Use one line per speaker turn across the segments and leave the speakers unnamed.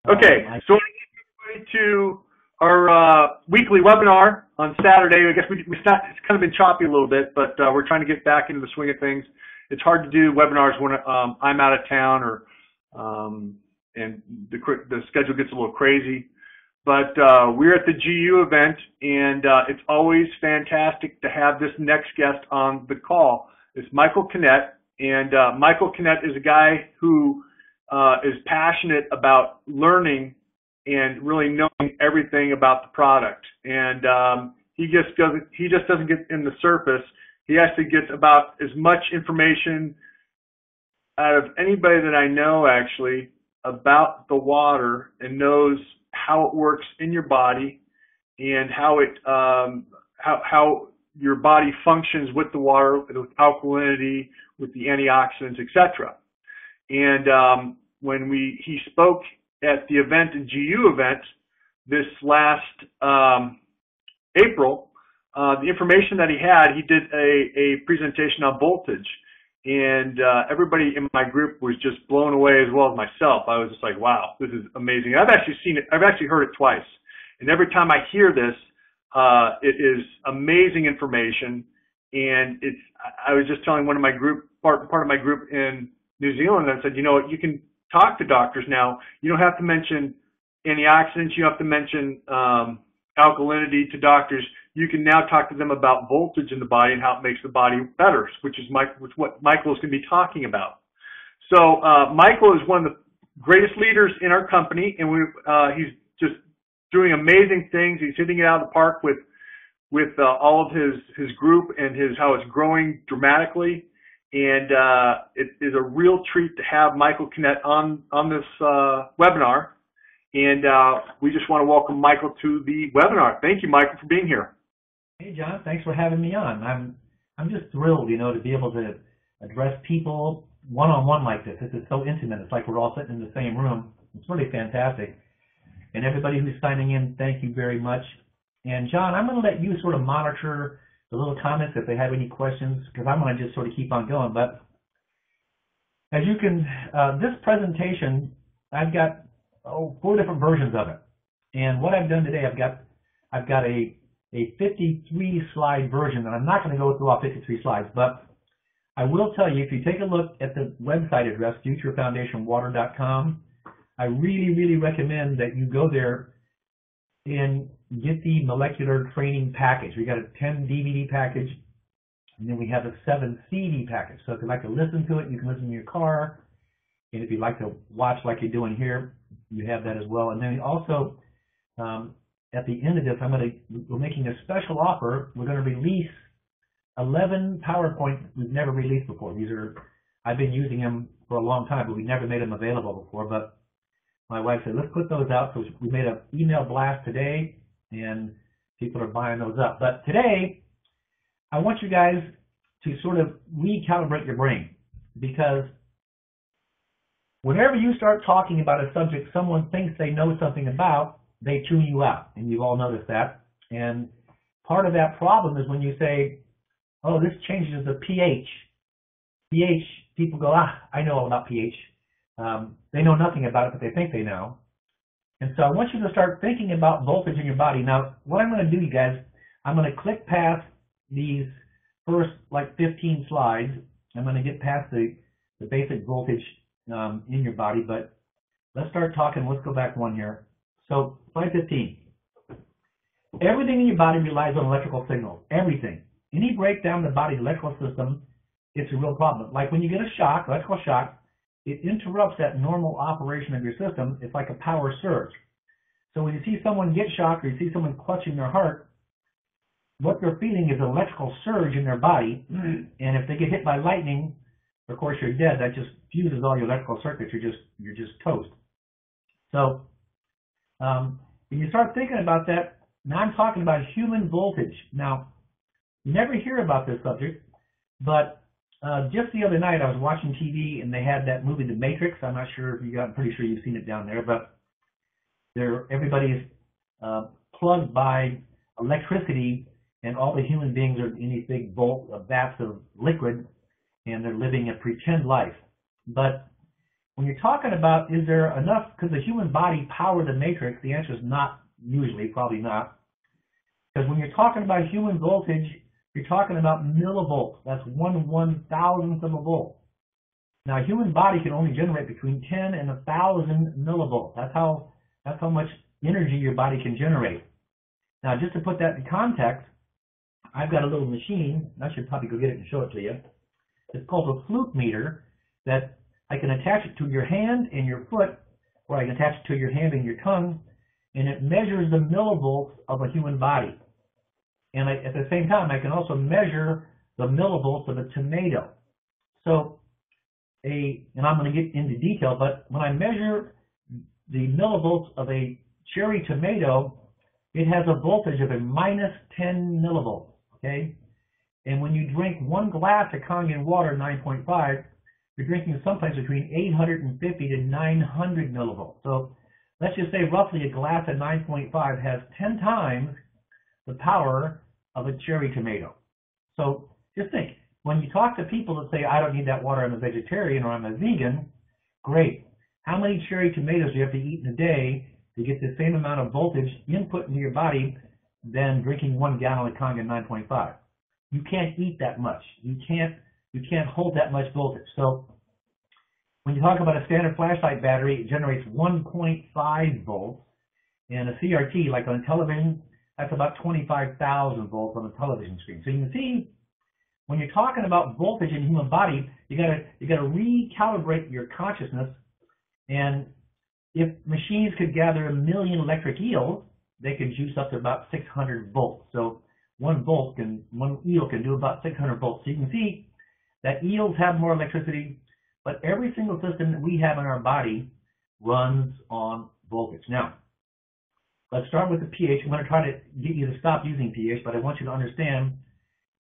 Okay, so to our weekly webinar on Saturday. I guess it's kind of been choppy a little bit, but we're trying to get back into the swing of things. It's hard to do webinars when I'm out of town or and the schedule gets a little crazy. But we're at the GU event, and it's always fantastic to have this next guest on the call. It's Michael Kinnett, and Michael Kinnett is a guy who is passionate about learning and really knowing everything about the product. And he just doesn't get in the surface. He actually gets about as much information out of anybody that I know actually about the water, and knows how it works in your body and how it how your body functions with the water, with alkalinity, with the antioxidants, etc. And when he spoke at the event, the GU event, this last April, the information that he did a presentation on voltage, and everybody in my group was just blown away, as well as myself. I was just like, wow, this is amazing. I've actually seen it. I've actually heard it twice, and every time I hear this, it is amazing information. And I was just telling one of my group, part of my group in New Zealand, I said, you know what, you can talk to doctors now. You don't have to mention antioxidants. You have to mention alkalinity to doctors. You can now talk to them about voltage in the body and how it makes the body better, which is what Michael is going to be talking about. So Michael is one of the greatest leaders in our company, and he's just doing amazing things. He's hitting it out of the park with all of his group, and how it's growing dramatically. And it is a real treat to have Michael Kinnett on this webinar. And we just want to welcome Michael to the webinar. Thank you, Michael, for being here.
Hey, John. Thanks for having me on. I'm just thrilled, to be able to address people one-on-one like this. This is so intimate. It's like we're all sitting in the same room. It's really fantastic. And everybody who's signing in, thank you very much. And John, I'm going to let you sort of monitor the little comments if they have any questions, because I'm going to just sort of keep on going. But as you can, this presentation, I've got 4 different versions of it. And what I've done today, I've got a 53-slide version, and I'm not going to go through all 53 slides, but I will tell you, if you take a look at the website address, futurefoundationwater.com, I really, really recommend that you go there and get the molecular training package. We got a 10 DVD package, and then we have a 7 CD package. So if you'd like to listen to it, you can listen in your car. And if you'd like to watch like you're doing here, you have that as well. And then also, at the end of this, we're making a special offer. We're going to release 11 PowerPoints we've never released before. I've been using them for a long time, but we never made them available before. But my wife said, let's put those out. So we made an email blast today, and people are buying those up. But today, I want you guys to sort of recalibrate your brain, because whenever you start talking about a subject someone thinks they know something about, they tune you out, and you've all noticed that. And part of that problem is when you say, oh, this changes the pH. pH, people go, I know all about pH. They know nothing about it, but they think they know. And so I want you to start thinking about voltage in your body. Now, what I'm going to do, you guys, I'm going to click past these first, 15 slides. I'm going to get past the basic voltage in your body, but let's start talking. Let's go back one here. So, slide 15. Everything in your body relies on electrical signals. Everything. Any breakdown in the body's electrical system, it's a real problem. Like when you get a shock, electrical shock, it interrupts that normal operation of your system. It's like a power surge. So when you see someone get shocked, or you see someone clutching their heart, what they're feeling is an electrical surge in their body. And if they get hit by lightning, of course you're dead. That just fuses all your electrical circuits. You're just toast. So when you start thinking about that, now I'm talking about human voltage. Now, you never hear about this subject, but just the other night I was watching TV, and they had that movie, The Matrix. I'm not sure if I'm pretty sure you've seen it down there, but everybody's plugged by electricity, and all the human beings are in these big vats of liquid, and they're living a pretend life. But when you're talking about is there enough, could the human body power the matrix, the answer is not usually, probably not. Because when you're talking about human voltage, you're talking about millivolts. That's 1/1000th of a volt. Now, a human body can only generate between 10 and 1,000 millivolts. That's how much energy your body can generate. Now, just to put that in context, I've got a little machine. I should probably go get it and show it to you. It's called a flute meter that I can attach it to your hand and your foot, or I can attach it to your hand and your tongue, and it measures the millivolts of a human body. And at the same time, I can also measure the millivolts of a tomato. So, and I'm going to get into detail, but when I measure the millivolts of a cherry tomato, it has a voltage of a -10 millivolts, okay? And when you drink one glass of Kangen water, 9.5, you're drinking someplace between 850 to 900 millivolts. So let's just say roughly a glass of 9.5 has 10 times the power of a cherry tomato. So just think, when you talk to people that say, I don't need that water, I'm a vegetarian or I'm a vegan, great. How many cherry tomatoes do you have to eat in a day to get the same amount of voltage input into your body than drinking 1 gallon of Kangen 9.5? You can't eat that much. You can't hold that much voltage. So when you talk about a standard flashlight battery, it generates 1.5 volts. And a CRT, like on television, that's about 25,000 volts on a television screen. So you can see, when you're talking about voltage in the human body, you gotta recalibrate your consciousness. And if machines could gather 1 million electric eels, they could juice up to about 600 volts. So one eel can do about 600 volts. So you can see that eels have more electricity, but every single system that we have in our body runs on voltage. Now, let's start with the pH. I'm going to try to get you to stop using pH, but I want you to understand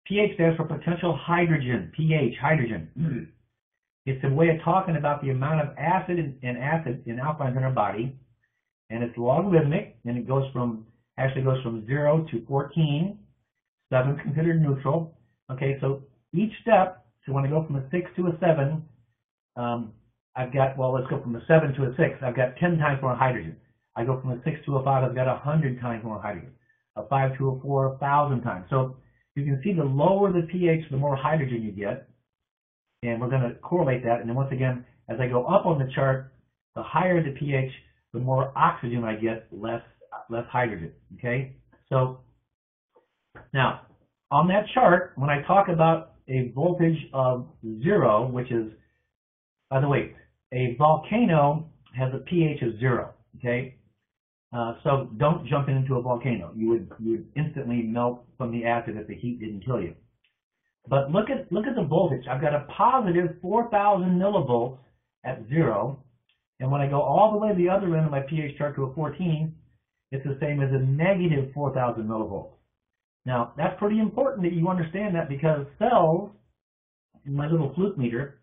pH stands for potential hydrogen, pH, hydrogen. It's a way of talking about the amount of acid and alkalines in our body, and it's logarithmic, and it actually goes from 0 to 14. 7 is considered neutral. Okay, so each step, so when I go from a 6 to a 7, let's go from a 7 to a 6, I've got 10 times more hydrogen. I go from a 6 to a 5, I've got 100 times more hydrogen. A 5 to a 4, 1,000 times. So you can see the lower the pH, the more hydrogen you get. And we're going to correlate that. And then once again, as I go up on the chart, the higher the pH, the more oxygen I get, less hydrogen. Okay? So now, on that chart, when I talk about a voltage of 0, which is, by the way, a volcano has a pH of 0. Okay? So don't jump into a volcano. You would instantly melt from the acid if the heat didn't kill you. But look at the voltage. I've got a positive 4,000 millivolts at 0, and when I go all the way to the other end of my pH chart to a 14, it's the same as a negative 4,000 millivolts. Now, that's pretty important that you understand that, because cells, in my little flute meter,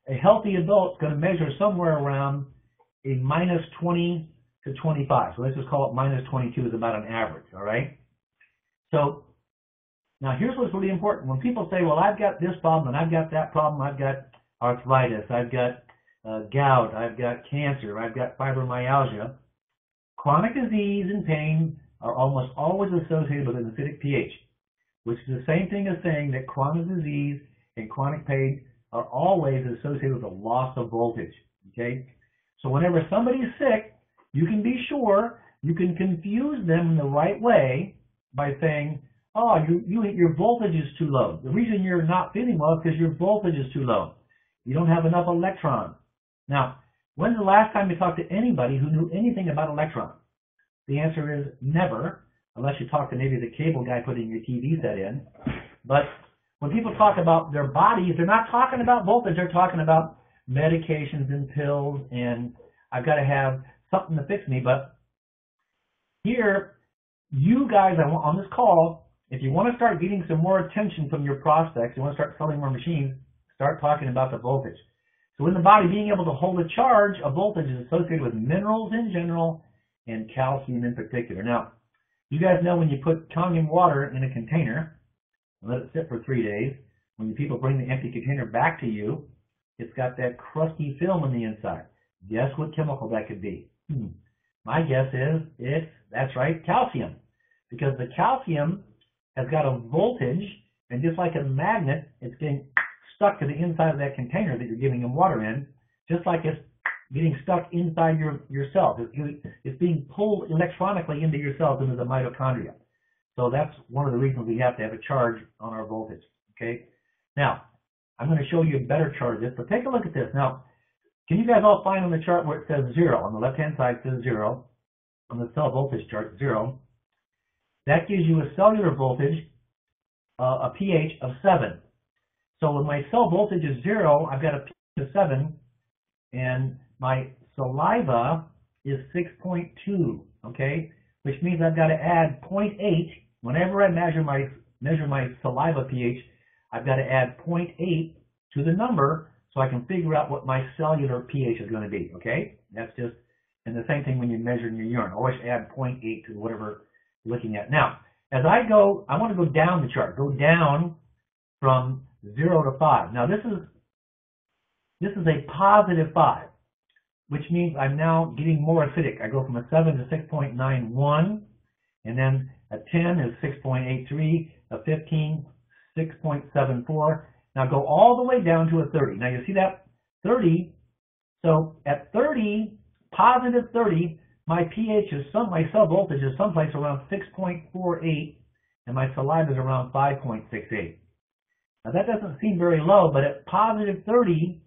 a healthy adult is going to measure somewhere around a -20 to 25. So let's just call it -22 is about an average, all right? So now here's what's really important. When people say, well, I've got this problem and I've got that problem, I've got arthritis, I've got gout, I've got cancer, I've got fibromyalgia, chronic disease and pain are almost always associated with an acidic pH, which is the same thing as saying that chronic disease and chronic pain are always associated with a loss of voltage, okay? So whenever somebody's sick, you can be sure you can confuse them in the right way by saying, oh, your voltage is too low. The reason you're not feeling well is because your voltage is too low. You don't have enough electrons. Now, when's the last time you talked to anybody who knew anything about electrons? The answer is never, unless you talk to maybe the cable guy putting your TV set in. But when people talk about their bodies, they're not talking about voltage. They're talking about medications and pills, and I've got to have something to fix me. But here, you guys on this call, if you want to start getting some more attention from your prospects, you want to start selling more machines, start talking about the voltage. So in the body, being able to hold a charge, a voltage is associated with minerals in general and calcium in particular. Now, you guys know when you put Kangen water in a container and let it sit for 3 days, when the people bring the empty container back to you, It's got that crusty film on the inside. Guess what chemical that could be? My guess is that's right, calcium. Because the calcium has got a voltage, and just like a magnet, it's getting stuck to the inside of that container that you're giving them water in, just like it's getting stuck inside your cells. It's being pulled electronically into your cells, into the mitochondria. So that's one of the reasons we have to have a charge on our voltage. Okay. Now, I'm going to show you a better chart of this, but take a look at this. Now, can you guys all find on the chart where it says 0? On the left-hand side it says 0. On the cell voltage chart, 0. That gives you a cellular voltage, a pH of 7. So when my cell voltage is 0, I've got a pH of 7, and my saliva is 6.2, okay? Which means I've got to add 0.8. Whenever I measure my saliva pH, I've got to add 0.8 to the number so I can figure out what my cellular pH is going to be, okay? That's just, and the same thing when you're measuring your urine. Always add 0.8 to whatever you're looking at. Now, as I go, I want to go down the chart. Go down from 0 to 5. Now, this is a positive 5, which means I'm now getting more acidic. I go from a 7 to 6.91, and then a 10 is 6.83, a 15, 6.74. Now go all the way down to a 30. Now you see that 30. So at 30, positive 30, my pH is my cell voltage is someplace around 6.48, and my saliva is around 5.68. Now that doesn't seem very low, but at positive 30,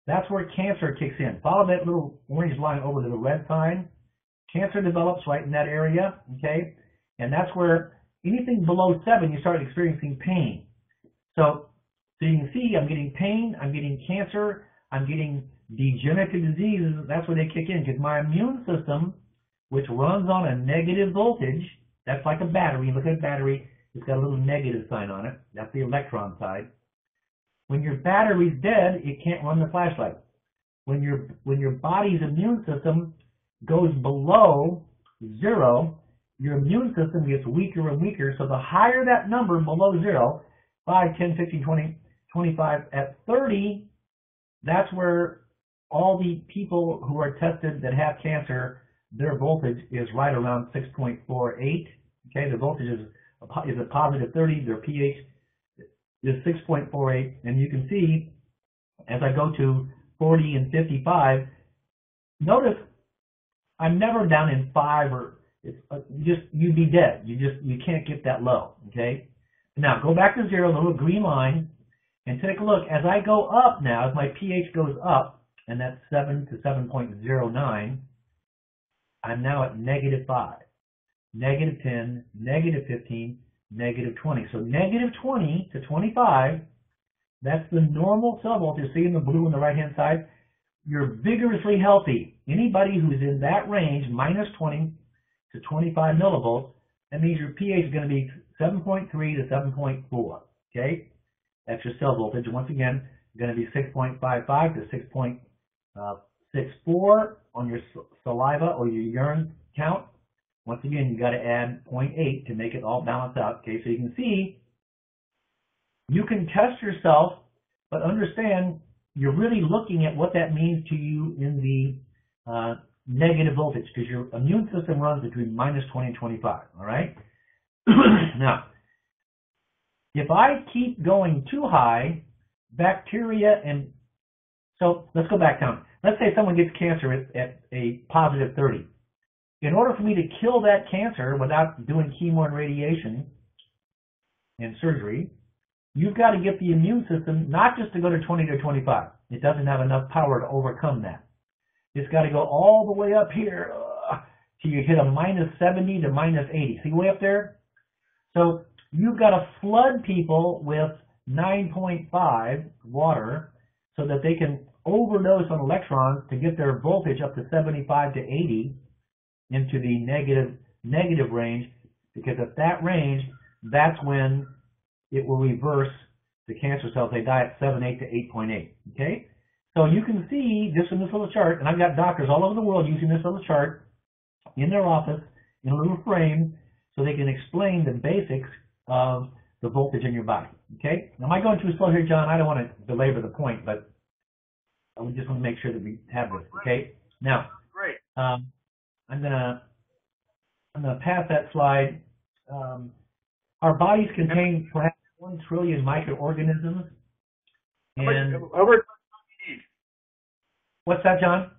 that's where cancer kicks in. Follow that little orange line over to the red sign. Cancer develops right in that area, okay? And that's where anything below 7, you start experiencing pain. So you can see I'm getting pain, I'm getting cancer, I'm getting degenerative diseases. That's where they kick in, because my immune system, which runs on a negative voltage, that's like a battery. You look at a battery, it's got a little negative sign on it. That's the electron side. When your battery's dead, it can't run the flashlight. When your body's immune system goes below 0, your immune system gets weaker and weaker. So the higher that number below 0, 5, 10, 15, 20, 25, at 30, that's where all the people who are tested that have cancer, their voltage is right around 6.48. Okay, the voltage is a positive 30. Their pH is 6.48, and you can see as I go to 40 and 55, notice I'm never down in 5 or you'd be dead. You can't get that low. Okay. Now go back to 0, the little green line, and take a look. As I go up now, as my pH goes up, and that's 7 to 7.09, I'm now at negative 5, negative 10, negative 15, negative 20. So negative 20 to 25, that's the normal cell voltage. See in the blue on the right-hand side? You're vigorously healthy. Anybody who's in that range, minus 20 to 25 millivolts, that means your pH is going to be 7.3 to 7.4. Okay? That's your cell voltage. Once again, going to be 6.55 to 6.64 on your saliva or your urine count. Once again, you got to add 0.8 to make it all balance out. Okay, so you can see, you can test yourself, but understand you're really looking at what that means to you in the negative voltage, because your immune system runs between minus 20 and 25. All right. Now, if I keep going too high, bacteria and so let's go back down. Let's say someone gets cancer at a positive 30. In order for me to kill that cancer without doing chemo and radiation and surgery, you've got to get the immune system not just to go to 20 to 25. It doesn't have enough power to overcome that. It's got to go all the way up here till you hit a minus 70 to minus 80. See way up there? So you've got to flood people with 9.5 water so that they can overdose on electrons to get their voltage up to 75 to 80 into the negative range, because at that range, that's when it will reverse the cancer cells. They die at 7.8 to 8.8. Okay? So you can see this in this little chart, and I've got doctors all over the world using this little chart in their office in a little frame so they can explain the basics of the voltage in your body. Okay? Now, am I going too slow here, John? I don't want to belabor the point, but We just want to make sure that we have this. Okay. Now,
Great.
I'm gonna pass that slide. Our bodies contain perhaps 1 trillion microorganisms. And
However much time you need.
What's that, John?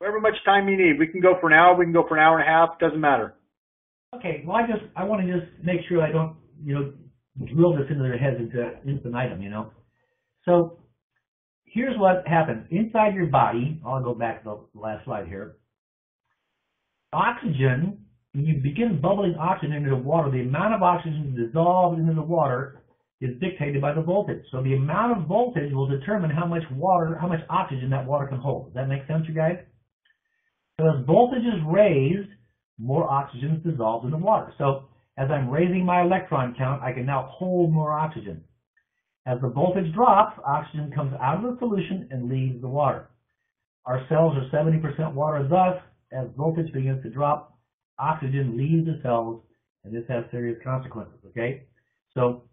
However much time you need. We can go for an hour. We can go for an hour and a half. Doesn't matter.
Okay. Well, I want to just make sure I don't, drill this into their heads into infinitum, So here's what happens. Inside your body, I'll go back to the last slide here. Oxygen, when you begin bubbling oxygen into the water, the amount of oxygen dissolved into the water is dictated by the voltage. So the amount of voltage will determine how much oxygen that water can hold. Does that make sense, you guys? So as voltage is raised, more oxygen is dissolved in the water. So as I'm raising my electron count, I can now hold more oxygen. As the voltage drops, oxygen comes out of the solution and leaves the water. Our cells are 70% water, thus, as voltage begins to drop, oxygen leaves the cells, and this has serious consequences, okay? So,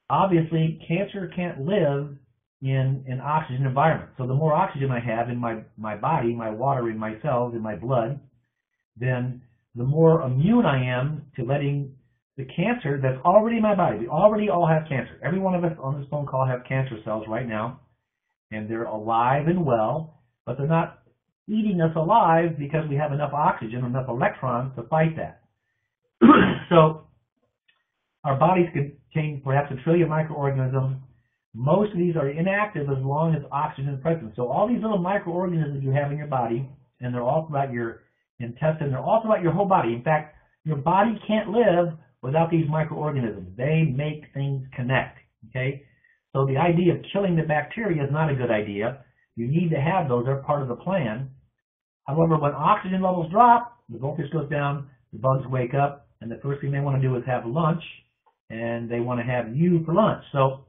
obviously, cancer can't live in an oxygen environment. So the more oxygen I have in my body, my water in my cells, in my blood, then the more immune I am to letting the cancer that's already in my body. We already all have cancer. Every one of us on this phone call have cancer cells right now, and they're alive and well, but they're not eating us alive because we have enough oxygen, enough electrons to fight that. So our bodies contain perhaps 1 trillion microorganisms. Most of these are inactive as long as oxygen is present. So all these little microorganisms you have in your body, and they're all throughout your intestine, they're all throughout your whole body. In fact, your body can't live without these microorganisms. They make things connect, okay? So the idea of killing the bacteria is not a good idea. You need to have those. They're part of the plan. However, when oxygen levels drop, the voltage goes down, the bugs wake up, and the first thing they want to do is have lunch, and they want to have you for lunch. So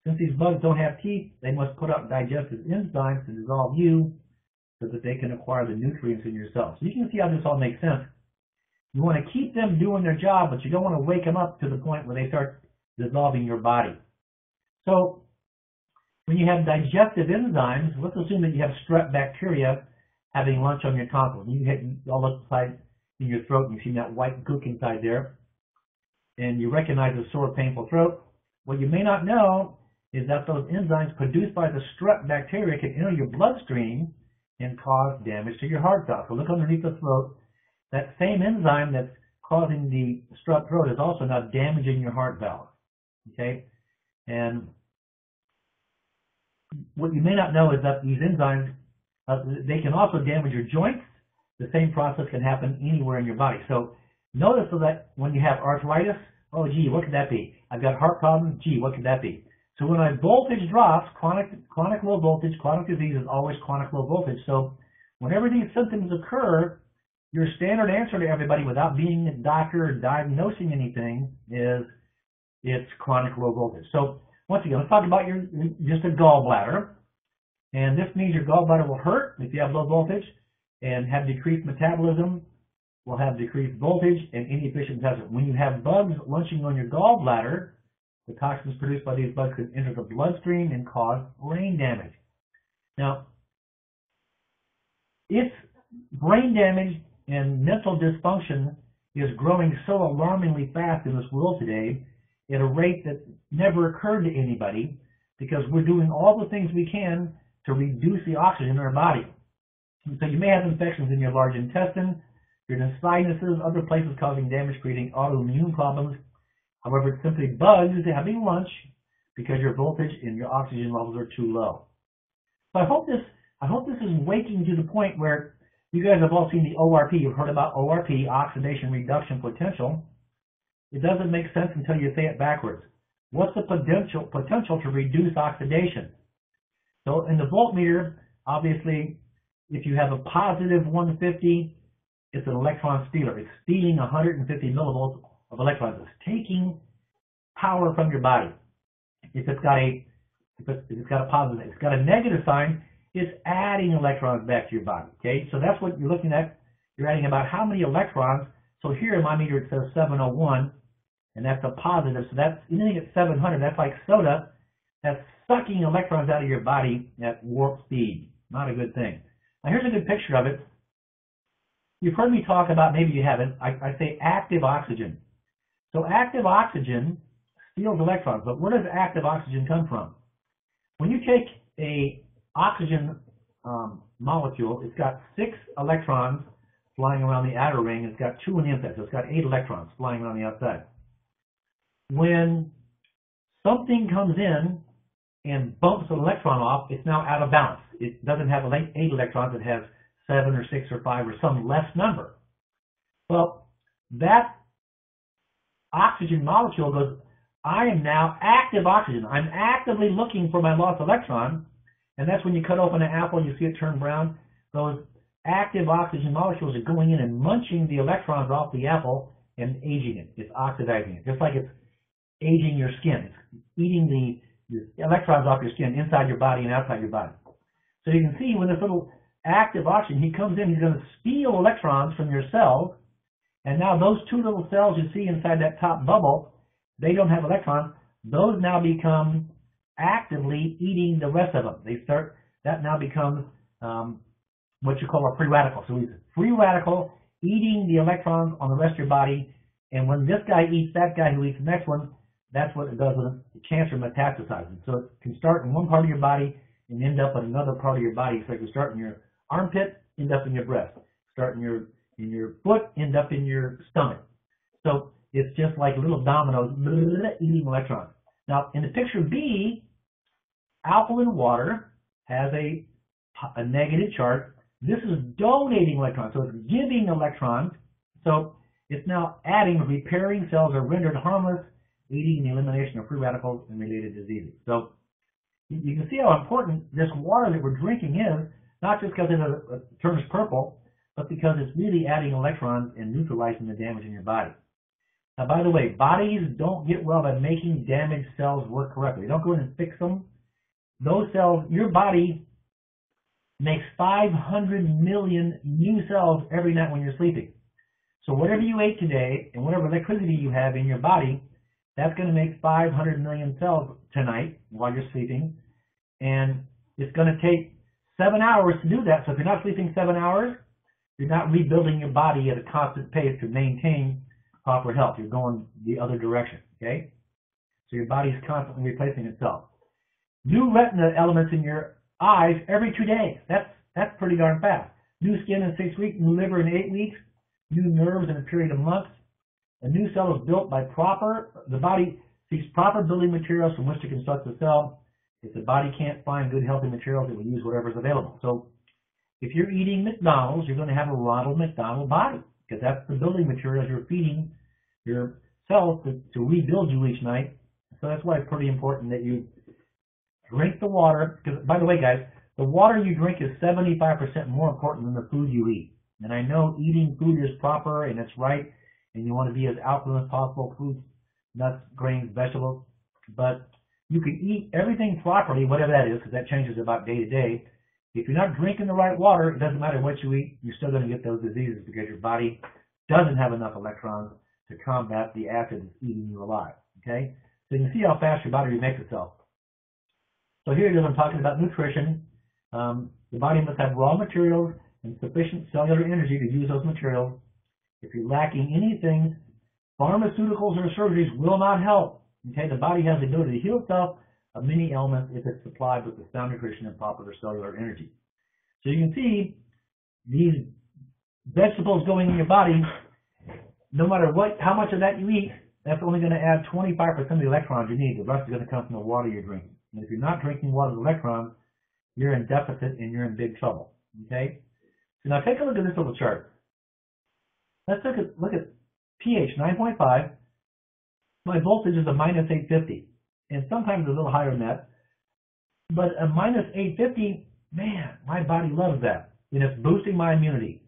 since these bugs don't have teeth, they must put out digestive enzymes to dissolve you so that they can acquire the nutrients in your cells. So you can see how this all makes sense. You want to keep them doing their job, but you don't want to wake them up to the point where they start dissolving your body. So when you have digestive enzymes, let's assume that you have strep bacteria having lunch on your tonsils. You all look inside in your throat and you see that white gook inside there, and you recognize a sore, painful throat. What you may not know is that those enzymes produced by the strep bacteria can enter your bloodstream and cause damage to your heart valve. So look underneath the throat. That same enzyme that's causing the strep throat is also now damaging your heart valve. Okay? And what you may not know is that these enzymes, they can also damage your joints. The same process can happen anywhere in your body. So notice that when you have arthritis, oh gee, what could that be? I've got heart problems, gee, what could that be? So when my voltage drops, chronic low voltage, chronic disease is always chronic low voltage. So whenever these symptoms occur, your standard answer to everybody without being a doctor or diagnosing anything is it's chronic low voltage. So once again, let's talk about just a gallbladder. And this means your gallbladder will hurt if you have low voltage and have decreased metabolism, will have decreased voltage and inefficient intestine. When you have bugs lunching on your gallbladder, the toxins produced by these bugs can enter the bloodstream and cause brain damage. Now, if brain damage and mental dysfunction is growing so alarmingly fast in this world today at a rate that never occurred to anybody, because we're doing all the things we can to reduce the oxygen in our body. And so you may have infections in your large intestine, your sinuses, other places causing damage, creating autoimmune problems. However, it's simply bugs having lunch because your voltage and your oxygen levels are too low. So I hope this is waking to the point where you guys have all seen the ORP. You've heard about ORP, oxidation reduction potential. It doesn't make sense until you say it backwards. What's the potential to reduce oxidation? So in the voltmeter, obviously, if you have a positive 150, it's an electron stealer. It's stealing 150 millivolts of electrons. It's taking power from your body. If it's got a positive, it's got a negative sign, it's adding electrons back to your body. Okay, so that's what you're looking at. You're adding about how many electrons. So here in my meter it says 701, and that's a positive. So that's anything at 700. That's like soda. That's sucking electrons out of your body at warp speed. Not a good thing. Now here's a good picture of it. You've heard me talk about, maybe you haven't, I say active oxygen. So active oxygen steals electrons, but where does active oxygen come from? When you take a oxygen molecule, it's got 6 electrons flying around the outer ring. It's got 2 on the inside, so it's got 8 electrons flying around the outside. When something comes in and bumps an electron off, it's now out of balance. It doesn't have 8 electrons, it has 7 or 6 or 5 or some less number. Well, that oxygen molecule goes, I am now active oxygen. I'm actively looking for my lost electron, and that's when you cut open an apple and you see it turn brown. Those active oxygen molecules are going in and munching the electrons off the apple and aging it. It's oxidizing it, just like it's aging your skin. It's eating the electrons off your skin inside your body and outside your body. So you can see when this little active oxygen, he comes in, he's going to steal electrons from your cells, and now those 2 little cells you see inside that top bubble, they don't have electrons. Those now become actively eating the rest of them. That now becomes what you call a free radical. So he's a free radical eating the electrons on the rest of your body, and when this guy eats that guy who eats the next one, that's what it does when cancer metastasizes. So it can start in one part of your body and end up in another part of your body. So it can start in your armpit, end up in your breast. Start in your foot, end up in your stomach. So it's just like little dominoes eating electrons. Now, in the picture B, alkaline water has a negative charge. This is donating electrons, so it's giving electrons. So it's now adding, repairing cells are rendered harmless, aiding the elimination of free radicals and related diseases. So you can see how important this water that we're drinking is, not just because it turns purple, but because it's really adding electrons and neutralizing the damage in your body. Now, by the way, bodies don't get well by making damaged cells work correctly. They don't go in and fix them. Those cells, your body makes 500 million new cells every night when you're sleeping. So whatever you ate today and whatever electricity you have in your body, that's going to make 500 million cells tonight while you're sleeping. And it's going to take 7 hours to do that. So if you're not sleeping 7 hours, you're not rebuilding your body at a constant pace to maintain proper health. You're going the other direction, okay? So your body's constantly replacing itself. New retina elements in your eyes every 2 days. That's pretty darn fast. New skin in 6 weeks, new liver in 8 weeks, new nerves in a period of months. A new cell is built by the body seeks proper building materials from which to construct the cell. If the body can't find good healthy materials, it will use whatever is available. So if you're eating McDonald's, you're going to have a Ronald McDonald body, because that's the building materials you're feeding your cells to rebuild you each night. So that's why it's pretty important that you drink the water. Because, by the way, guys, the water you drink is 75% more important than the food you eat. And I know eating food is proper and it's right, and you want to be as alkaline as possible, fruits, nuts, grains, vegetables. But you can eat everything properly, whatever that is, because that changes about day to day. If you're not drinking the right water, it doesn't matter what you eat, you're still going to get those diseases because your body doesn't have enough electrons to combat the acid that's eating you alive. Okay? So you can see how fast your body remakes itself. So here it is, I'm talking about nutrition. The body must have raw materials and sufficient cellular energy to use those materials. If you're lacking anything, pharmaceuticals or surgeries will not help. Okay? The body has the ability to heal itself of many ailments if it's supplied with the sound nutrition and proper cellular energy. So you can see these vegetables going in your body, no matter how much of that you eat, that's only going to add 25% of the electrons you need. The rest is going to come from the water you're drinking. And if you're not drinking water with electrons, you're in deficit and you're in big trouble. Okay? So now take a look at this little chart. Let's look at pH 9.5. My voltage is a minus 850. And sometimes a little higher than that. But a minus 850, man, my body loves that. And it's boosting my immunity.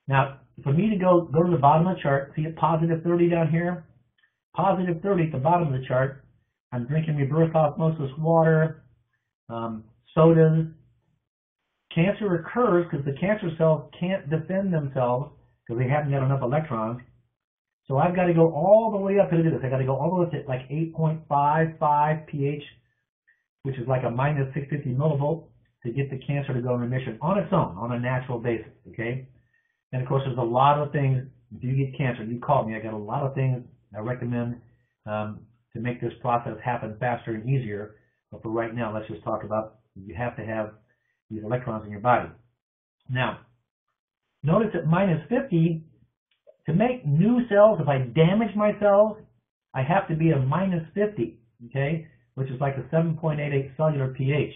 Now, for me to go to the bottom of the chart, see it positive 30 down here? Positive 30 at the bottom of the chart. I'm drinking reverse osmosis water, sodas. Cancer occurs because the cancer cells can't defend themselves because they haven't got enough electrons. So I've got to go all the way up to this. I've got to go all the way to like 8.55 pH which is like a minus 650 millivolt, to get the cancer to go in remission on its own, on a natural basis, okay? And of course, there's a lot of things. If you get cancer, you call me. I got a lot of things I recommend to make this process happen faster and easier. But for right now, let's just talk about you have to have these electrons in your body. Now, notice at minus 50, to make new cells, if I damage my cells, I have to be a minus 50, okay, which is like a 7.88 cellular pH,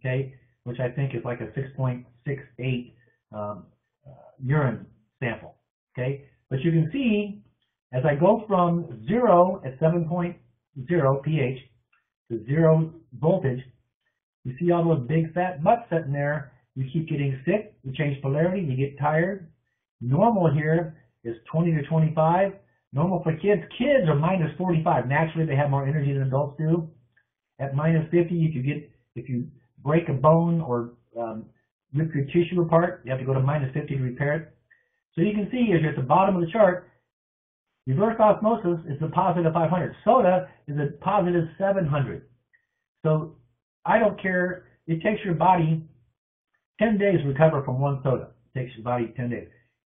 okay, which I think is like a 6.68 urine sample, okay. But you can see, as I go from 0 at 7.0 pH to 0 voltage, you see all those big fat butts sitting there. You keep getting sick, you change polarity, you get tired. Normal here is 20 to 25. Normal for kids. Kids are minus 45. Naturally, they have more energy than adults do. At minus 50, if you break a bone or rip your tissue apart, you have to go to minus 50 to repair it. So you can see as you're at the bottom of the chart, reverse osmosis is a positive 500. Soda is a positive 700. So I don't care. It takes your body 10 days to recover from one soda. It takes your body 10 days.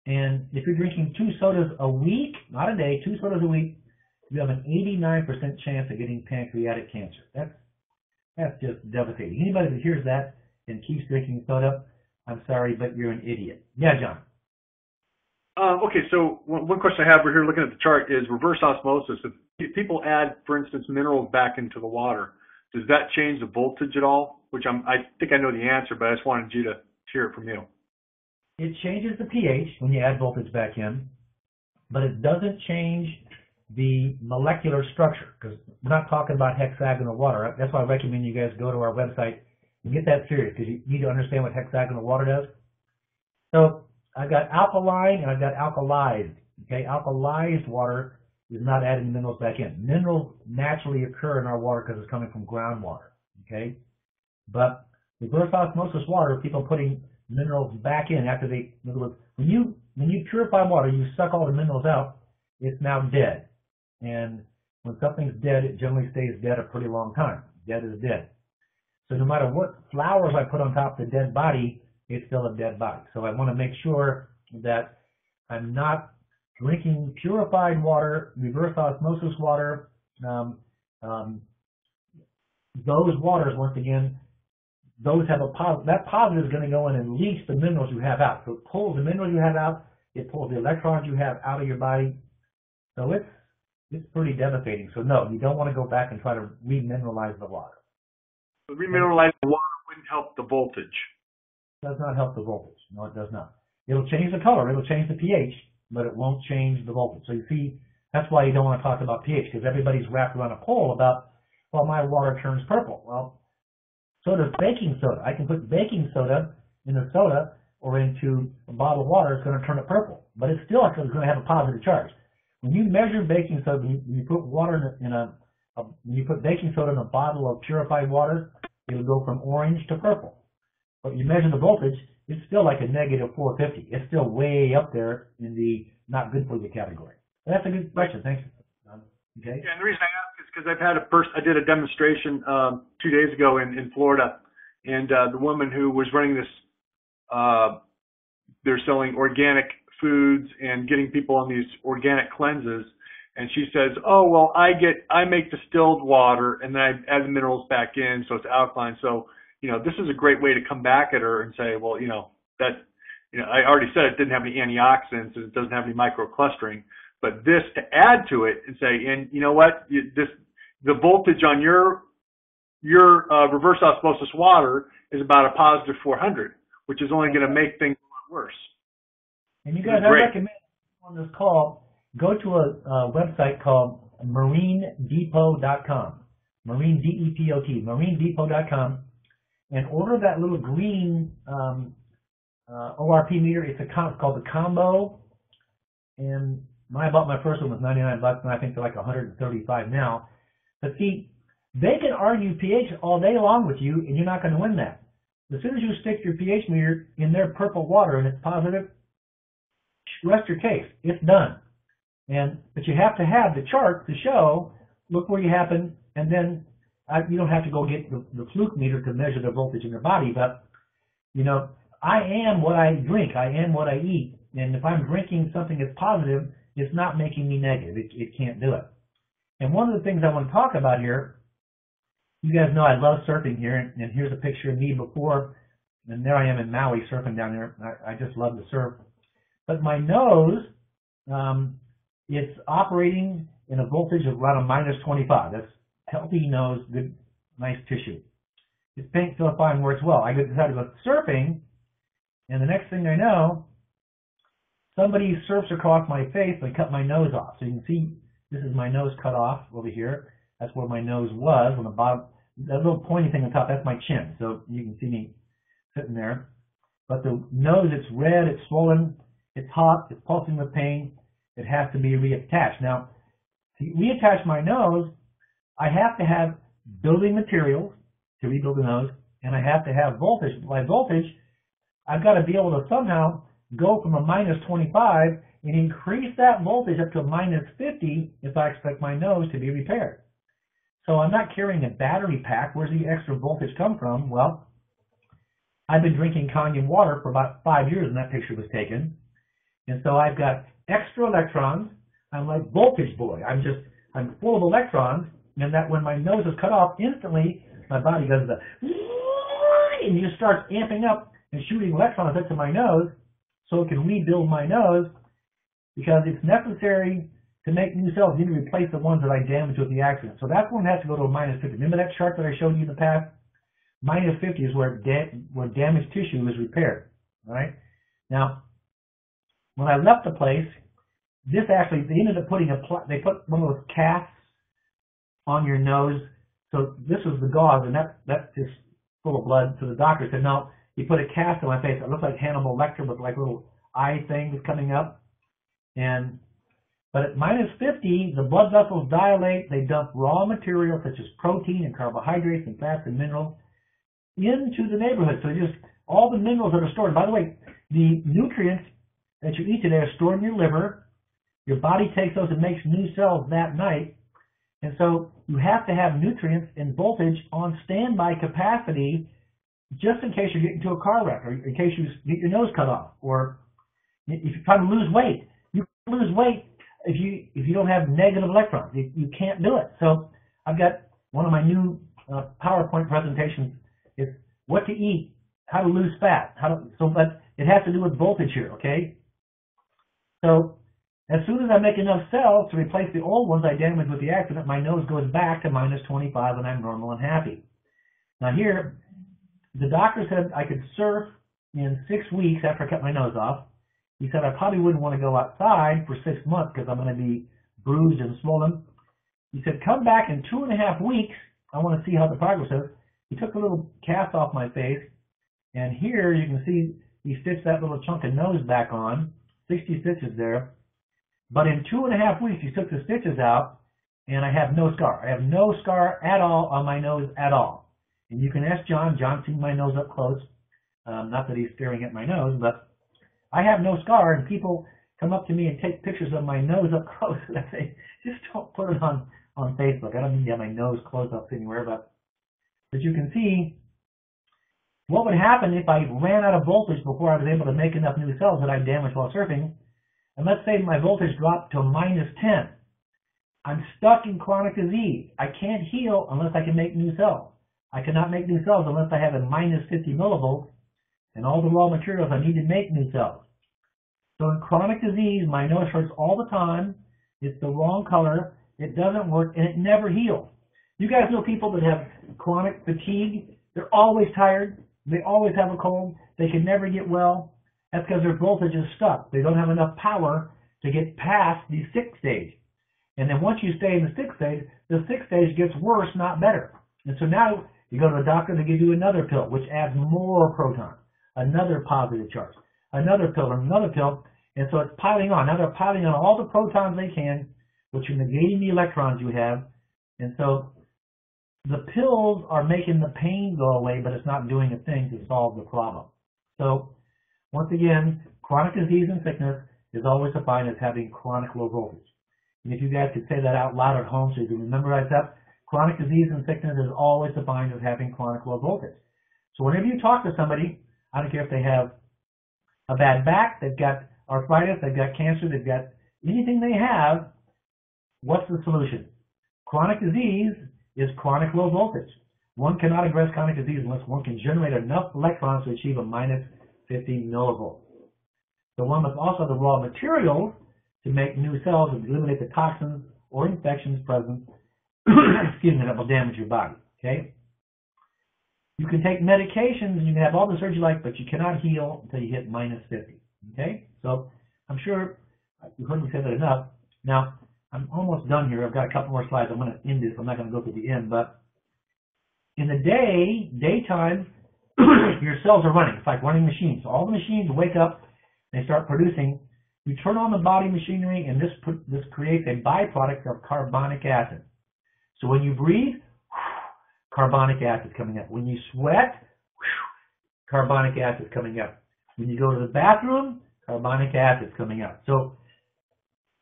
And if you're drinking 2 sodas a week, not a day, 2 sodas a week, you have an 89% chance of getting pancreatic cancer. That's just devastating. Anybody that hears that and keeps drinking soda, I'm sorry, but you're an idiot. Yeah, John.
Okay, so one question I have, we're here looking at the chart, is reverse osmosis. If people add, for instance, minerals back into the water, does that change the voltage at all? Which I think I know the answer, but I just wanted you to hear it from you.
It changes the pH when you add voltage back in, but it doesn't change the molecular structure, because we're not talking about hexagonal water. That's why I recommend you guys go to our website and get that serious, because you need to understand what hexagonal water does. So I've got alkaline and I've got alkalized. Okay, alkalized water is not adding minerals back in. Minerals naturally occur in our water because it's coming from groundwater. Okay, but reverse osmosis water, people putting minerals back in after they, in other words, when you purify water, you suck all the minerals out, it's now dead. And when something's dead, it generally stays dead a pretty long time. Dead is dead. So no matter what flowers I put on top of the dead body, it's still a dead body. So I want to make sure that I'm not drinking purified water, reverse osmosis water. Those waters, once again, those have a positive. That positive is going to go in and leach the minerals you have out. So it pulls the minerals you have out. It pulls the electrons you have out of your body. So it's pretty devastating. So no, you don't want to go back and try to remineralize the water.
So remineralizing the water wouldn't help the voltage.
It does not help the voltage. No, it does not. It'll change the color. It'll change the pH, but it won't change the voltage. So you see, that's why you don't want to talk about pH, because everybody's wrapped around a pole about, well, my water turns purple. Well, so does baking soda. I can put baking soda in a soda or into a bottle of water. It's going to turn it purple, but it's still going to have a positive charge. When you measure baking soda, when you put water when you put baking soda in a bottle of purified water, it'll go from orange to purple. But you measure the voltage, it's still like a negative 450. It's still way up there in the not good for you category. But that's a good question. Thanks. Okay.
Yeah, and the reason I ask is because I did a demonstration 2 days ago in Florida, and the woman who was running this, they're selling organic foods and getting people on these organic cleanses, and she says, oh, well, I make distilled water and then I add the minerals back in, so it's alkaline. So, this is a great way to come back at her and say, well, I already said it didn't have any antioxidants and it doesn't have any microclustering, but this to add to it and say, and you know what, the voltage on your reverse osmosis water is about a positive 400, which is only going to make things a lot worse.
And you guys, I recommend on this call, go to a website called marinedepot.com, marine, D-E-P-O-T, marinedepot.com, and order that little green ORP meter. It's called the Combo, and I bought my first one was $99, and I think they're like $135 now. But see, they can argue pH all day long with you, and you're not going to win that. As soon as you stick your pH meter in their purple water and it's positive, rest your case. It's done. But you have to have the chart to show, look where you happen, and then you don't have to go get the fluke meter to measure the voltage in your body, but, you know, I am what I drink. I am what I eat. And if I'm drinking something that's positive, it's not making me negative. It can't do it. And one of the things I want to talk about here, you guys know I love surfing here, and here's a picture of me before, and there I am in Maui surfing down there. I just love to surf. But my nose, it's operating in a voltage of around a minus 25. That's healthy nose, good, nice tissue. It's paint feel fine, works well. I decided to go surfing, and the next thing I know, somebody surfs across my face and cut my nose off. So you can see this is my nose cut off over here. That's where my nose was on the bottom. That little pointy thing on top, that's my chin. So you can see me sitting there. But the nose, it's red, it's swollen, it's hot, it's pulsing with pain. It has to be reattached. Now, to reattach my nose, I have to have building materials to rebuild the nose, and I have to have voltage. By voltage, I've got to be able to somehow go from a minus 25 and increase that voltage up to a minus 50 if I expect my nose to be repaired. So I'm not carrying a battery pack. Where's the extra voltage come from? Well, I've been drinking Kangen water for about 5 years when that picture was taken. And so I've got extra electrons. I'm like voltage boy. I'm full of electrons, and that when my nose is cut off, instantly my body does the and just starts amping up and shooting electrons into my nose so it can rebuild my nose, because it's necessary to make new cells. You need to replace the ones that I damaged with the accident. So that's when it has to go to a minus 50. Remember that chart that I showed you in the past? Minus 50 is where damaged tissue is repaired. All right? Now, when I left the place, this actually, they ended up putting they put one of those casts on your nose. So this was the gauze, and that's just full of blood. So the doctor said, no, he put a cast on my face. It looked like Hannibal Lecter with like little eye things coming up. But at minus 50, the blood vessels dilate. They dump raw material such as protein and carbohydrates and fats and minerals into the neighborhood. So just all the minerals that are stored. By the way, the nutrients that you eat today are stored in your liver. Your body takes those and makes new cells that night. And so you have to have nutrients and voltage on standby capacity just in case you get into a car wreck, or in case you get your nose cut off, or if you're trying to lose weight. You can't lose weight if you don't have negative electrons. You can't do it. So I've got one of my new PowerPoint presentations is what to eat, how to lose fat, but it has to do with voltage here, okay? So as soon as I make enough cells to replace the old ones I damaged with the accident, my nose goes back to minus 25 and I'm normal and happy. Now here, the doctor said I could surf in 6 weeks after I cut my nose off. He said I probably wouldn't want to go outside for 6 months because I'm going to be bruised and swollen. He said, come back in 2.5 weeks. I want to see how the progress is. He took a little cast off my face, and here you can see he stitched that little chunk of nose back on, 60 stitches there. But in 2.5 weeks, he took the stitches out, and I have no scar. I have no scar at all on my nose at all. And you can ask John. John's seen my nose up close. Not that he's staring at my nose, but I have no scar, and people come up to me and take pictures of my nose up close, and I say, just don't put it on Facebook. I don't mean to have my nose close up anywhere, but you can see what would happen if I ran out of voltage before I was able to make enough new cells that I damaged while surfing. And let's say my voltage dropped to minus 10. I'm stuck in chronic disease. I can't heal unless I can make new cells. I cannot make new cells unless I have a minus 50 millivolts and all the raw materials I need to make new cells. So in chronic disease, my nose hurts all the time. It's the wrong color. It doesn't work, and it never heals. You guys know people that have chronic fatigue. They're always tired. They always have a cold. They can never get well. That's because their voltage is stuck. They don't have enough power to get past the 6th stage. And then once you stay in the 6th stage, the 6th stage gets worse, not better. And so now you go to a doctor, they give you another pill, which adds more protons, another positive charge, another pill, and another pill. And so it's piling on. Now they're piling on all the protons they can, which are negating the electrons you have. And so the pills are making the pain go away, but it's not doing a thing to solve the problem. So once again, chronic disease and sickness is always defined as having chronic low voltage. And if you guys could say that out loud at home so you can memorize that, chronic disease and sickness is always defined as having chronic low voltage. So whenever you talk to somebody, I don't care if they have a bad back, they've got arthritis, they've got cancer, they've got anything they have, what's the solution? Chronic disease is chronic low voltage. One cannot address chronic disease unless one can generate enough electrons to achieve a minus 50 millivolts. So one must also have the raw materials to make new cells and eliminate the toxins or infections present, excuse me, that will damage your body, okay? You can take medications and you can have all the surgery you like, but you cannot heal until you hit minus 50, okay? So I'm sure you've heard me say that enough. Now, I'm almost done here. I've got a couple more slides. I'm going to end this. I'm not going to go to the end, but in the daytime, your cells are running. It's like running machines. So all the machines wake up, they start producing. You turn on the body machinery, and this creates a byproduct of carbonic acid. So when you breathe, carbonic acid coming up. When you sweat, carbonic acid coming up. When you go to the bathroom, carbonic acid coming up. So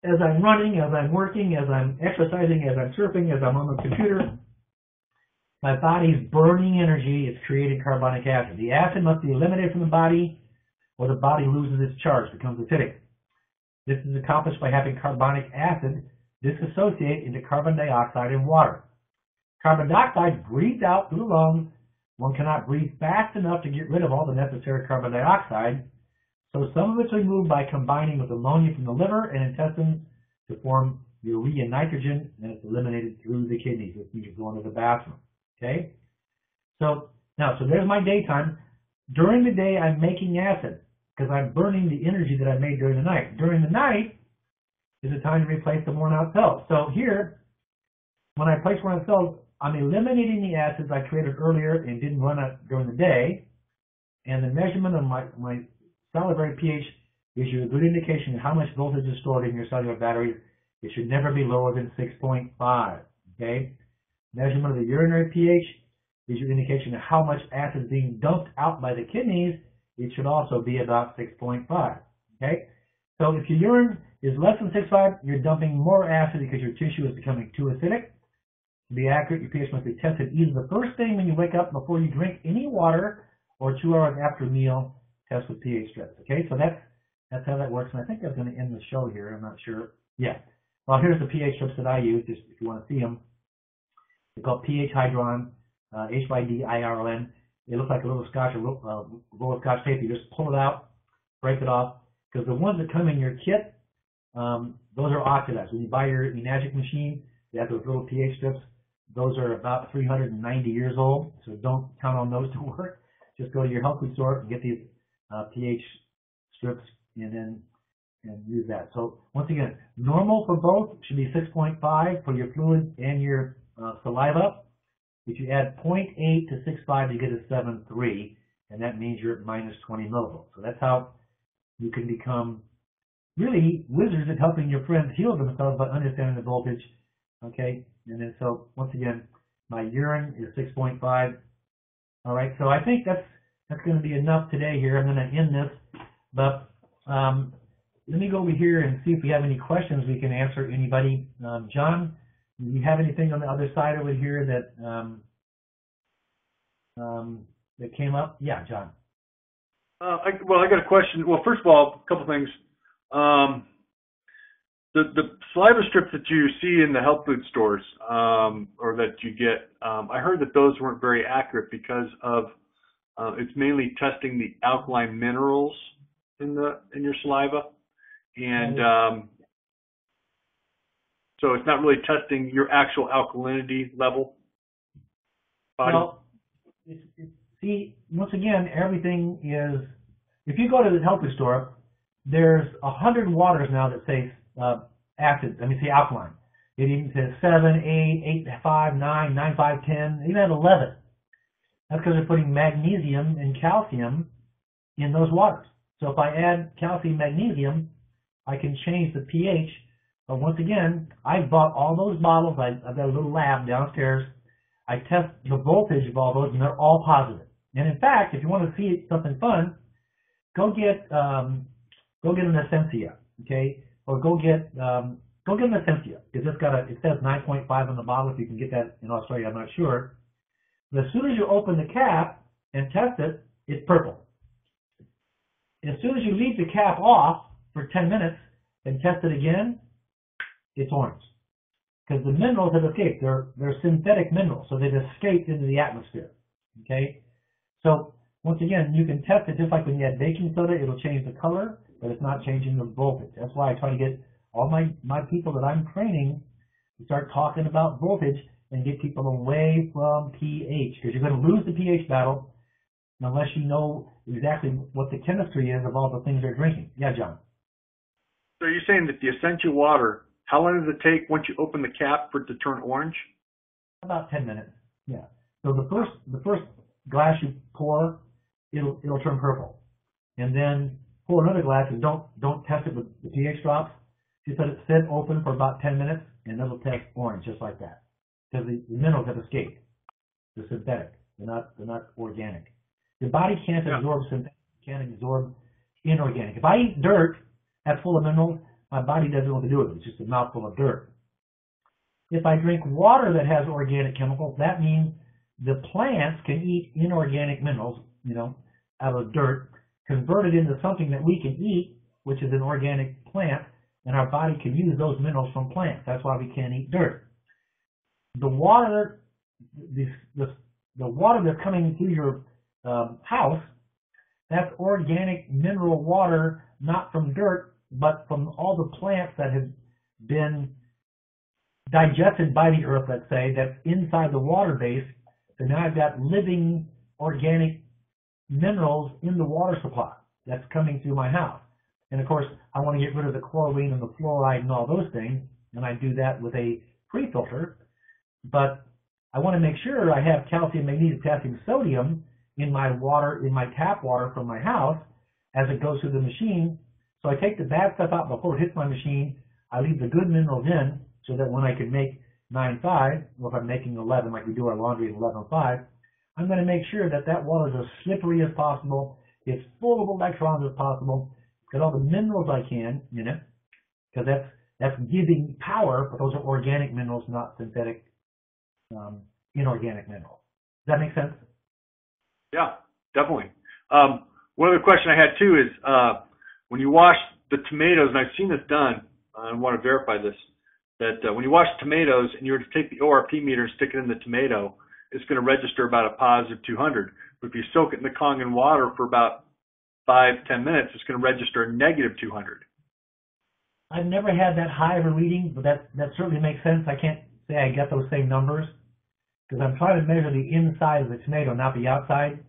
as I'm running, as I'm working, as I'm exercising, as I'm surfing, as I'm on the computer, my body's burning energy. It's creating carbonic acid. The acid must be eliminated from the body, or the body loses its charge, becomes acidic. This is accomplished by having carbonic acid dissociate into carbon dioxide and water. Carbon dioxide breathed out through the lungs. One cannot breathe fast enough to get rid of all the necessary carbon dioxide, so some of it's removed by combining with ammonia from the liver and intestines to form urea nitrogen, and it's eliminated through the kidneys if you're going to the bathroom. Okay? So there's my daytime. During the day, I'm making acid because I'm burning the energy that I made during the night. During the night is a time to replace the worn out cells. So here, when I place worn out cells, I'm eliminating the acids I created earlier and didn't run out during the day. And the measurement of my salivary pH gives you a good indication of how much voltage is stored in your cellular batteries. It should never be lower than 6.5. Okay? Measurement of the urinary pH gives you an indication of how much acid is being dumped out by the kidneys. It should also be about 6.5. Okay? So if your urine is less than 6.5, you're dumping more acid because your tissue is becoming too acidic. To be accurate, your pH must be tested either the first thing when you wake up before you drink any water, or 2 hours after a meal. Test with pH strips. Okay, so that's how that works. And I think I'm going to end the show here. I'm not sure. Yeah. Well, here's the pH strips that I use. Just if you want to see them, they're called pH Hydron, HYDIRON. They look like a little scotch, roll of scotch tape. You just pull it out, break it off, because the ones that come in your kit, those are oxidized. When you buy your Enagic machine, they have those little pH strips. Those are about 390 years old, so don't count on those to work. Just go to your health food store and get these pH strips and use that. So once again, normal for both should be 6.5 for your fluid and your saliva. If you add 0.8 to 6.5, you get a 7.3, and that means you're at minus 20 millivolts. So that's how you can become really wizards at helping your friends heal themselves by understanding the voltage. Okay, and then so once again, my urine is 6.5. All right, so I think that's going to be enough today here. I'm going to end this, but let me go over here and see if we have any questions we can answer. Anybody? John, do you have anything on the other side over here that that came up? Yeah, John.
I got a question. Well, first of all, a couple things. The saliva strips that you see in the health food stores, or that you get, I heard that those weren't very accurate because of it's mainly testing the alkaline minerals in your saliva, and so it's not really testing your actual alkalinity level.
Well, see, once again, everything is. If you go to the health food store, there's 100 waters now that say acid. I mean, say alkaline. It even says 7, 8, 8, 5, 9, 9, 5, 10, even at 11. That's because they're putting magnesium and calcium in those waters. So if I add calcium, magnesium, I can change the pH. But once again, I've bought all those bottles. I've got a little lab downstairs. I test the voltage of all those, and they're all positive. And in fact, if you want to see something fun, go get an Essentia, okay, or go get Go get an Essentia. It says 9.5 on the bottle. If you can get that in Australia, I'm not sure. But as soon as you open the cap and test it, it's purple. As soon as you leave the cap off for 10 minutes and test it again, it's orange. Because the minerals have escaped. They're synthetic minerals, so they've escaped into the atmosphere. Okay? So, once again, you can test it just like when you add baking soda. It'll change the color, but it's not changing the voltage. That's why I try to get all my people that I'm training to start talking about voltage and get people away from pH, because you're going to lose the pH battle unless you know exactly what the chemistry is of all the things they're drinking. Yeah, John?
So you're saying that the essential water, how long does it take once you open the cap for it to turn orange?
About 10 minutes. Yeah. So the first glass you pour, it'll turn purple, and then pour another glass and don't test it with the pH drops. Just let it sit open for about 10 minutes, and it'll test orange just like that, because the minerals have escaped. They're synthetic. They're not organic. The body can't absorb synthetic. Can't absorb inorganic. If I eat dirt that's full of minerals, my body doesn't know what to do with it. It's just a mouthful of dirt. If I drink water that has organic chemicals, that means the plants can eat inorganic minerals, out of dirt, convert it into something that we can eat, which is an organic plant, and our body can use those minerals from plants. That's why we can't eat dirt. The water, the water that's coming through your house, that's organic mineral water, not from dirt, but from all the plants that have been digested by the earth, let's say, that's inside the water base. So now I've got living organic minerals in the water supply that's coming through my house. And of course, I want to get rid of the chlorine and the fluoride and all those things, and I do that with a pre-filter. But I want to make sure I have calcium, magnesium, potassium, sodium in my water, in my tap water from my house as it goes through the machine. So I take the bad stuff out before it hits my machine. I leave the good minerals in so that when I can make 9.5, or if I'm making 11 like we do our laundry at 11.5, I'm going to make sure that that water is as slippery as possible, as full of electrons as possible, get all the minerals I can in it, because that's giving power, but those are organic minerals, not synthetic, inorganic minerals. Does that make sense?
Yeah, definitely. One other question I had too is when you wash the tomatoes, and I've seen this done, I want to verify this, that when you wash tomatoes and you were to take the ORP meter and stick it in the tomato, it's going to register about a positive 200. But if you soak it in the Kangen water for about 5-10 minutes, it's going to register a negative 200.
I've never had that high of a reading, but that certainly makes sense. I can't say I get those same numbers, because I'm trying to measure the inside of the tomato, not the outside.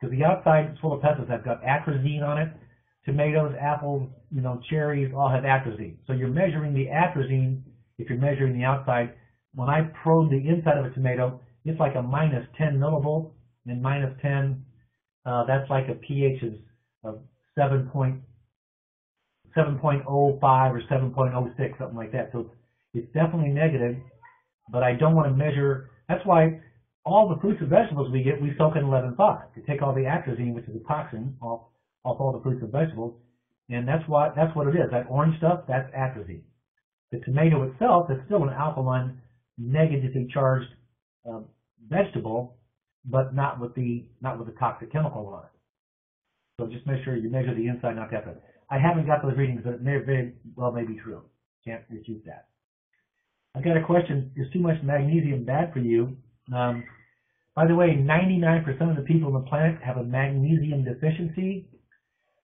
Because the outside is full of pesticides. I've got atrazine on it. Tomatoes, apples, cherries all have atrazine. So you're measuring the atrazine if you're measuring the outside. When I probe the inside of a tomato, it's like a minus 10 millivolts, and minus 10, that's like a pH of 7.05 or 7.06, something like that. So it's definitely negative, but I don't want to measure. That's why all the fruits and vegetables we get, we soak in 11.5 to take all the atrazine, which is a toxin, off all the fruits and vegetables, and that's what it is. That orange stuff, that's atrazine. The tomato itself is still an alkaline, negatively charged vegetable, but not with the toxic chemical on it. So just make sure you measure the inside, not the outside. I haven't got those readings, but it may very well may be true. Can't refute that. I've got a question. Is too much magnesium bad for you? By the way, 99% of the people on the planet have a magnesium deficiency.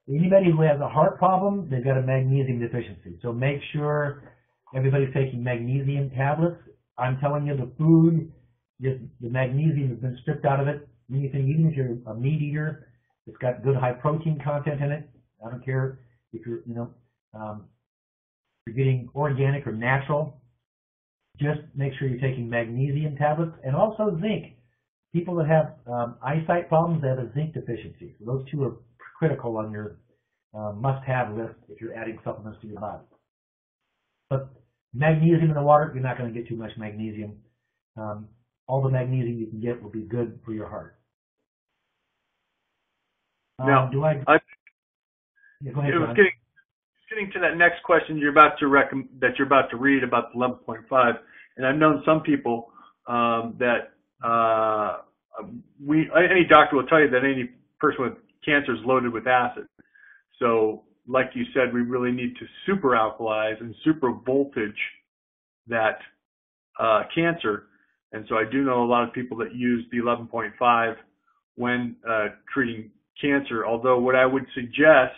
Anybody who has a heart problem, they've got a magnesium deficiency. So make sure everybody's taking magnesium tablets. I'm telling you, the food, the magnesium has been stripped out of it. Anything, even if you're a meat eater, it's got good high protein content in it. I don't care if you're, you're getting organic or natural. Just make sure you're taking magnesium tablets, and also zinc. People that have eyesight problems, they have a zinc deficiency. So those two are critical on your must-have list if you're adding supplements to your body. But magnesium in the water, you're not going to get too much magnesium. All the magnesium you can get will be good for your heart.
Now,
Yeah, go ahead,
it was
John.
getting to that next question you're about to that you're about to read about the 11.5, and I've known some people that any doctor will tell you that any person with cancer is loaded with acid. So, like you said, we really need to super alkalize and super voltage that cancer. And so I do know a lot of people that use the 11.5 when treating cancer. Although what I would suggest,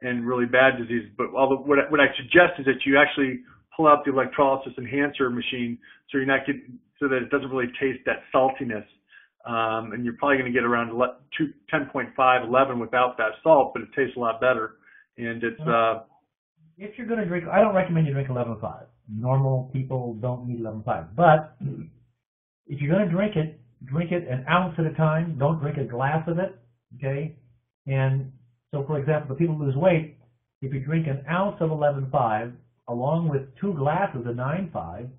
and really bad disease, but although what I suggest is that you actually pull out the electrolysis enhancer machine so you're not getting, so that it doesn't really taste that saltiness. And you're probably going to get around 10.5, 11 without that salt, but it tastes a lot better. And it's
if you're going to drink, I don't recommend you drink 11.5. Normal people don't need 11.5. But if you're going to drink it an ounce at a time. Don't drink a glass of it, okay? And so, for example, the people who lose weight, if you drink an ounce of 11.5 along with 2 glasses of 9.5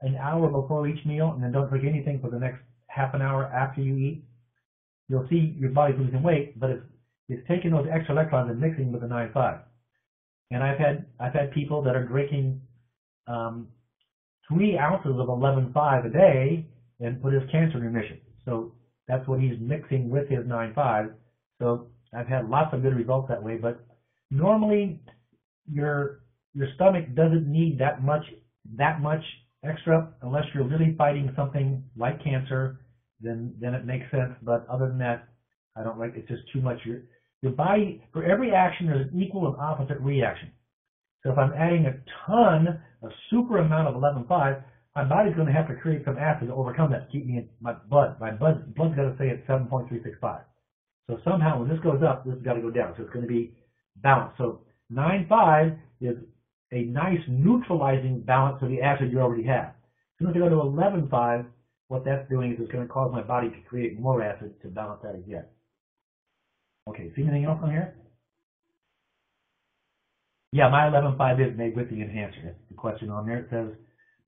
an hour before each meal, and then don't drink anything for the next half an hour after you eat, you'll see your body's losing weight, but it's taking those extra electrons and mixing with the 9.5. And I've had people that are drinking 3 ounces of 11.5 a day and put his cancer in remission. So that's what he's mixing with his 9.5. So I've had lots of good results that way. But normally your stomach doesn't need that much extra unless you're really fighting something like cancer. Then it makes sense. But other than that, I don't like. It's just too much. Your body, for every action, there's an equal and opposite reaction. So if I'm adding a super amount of 11.5, my body's going to have to create some acid to overcome that to keep me in my blood. My blood's got to stay at 7.365. So somehow when this goes up, this has got to go down. So it's going to be balanced. So 9.5 is a nice neutralizing balance of the acid you already have. As soon as I go to 11.5, what that's doing is it's going to cause my body to create more acid to balance that again. Okay, see anything else on here? Yeah, my 11.5 is made with the enhancer. That's the question on there. It says,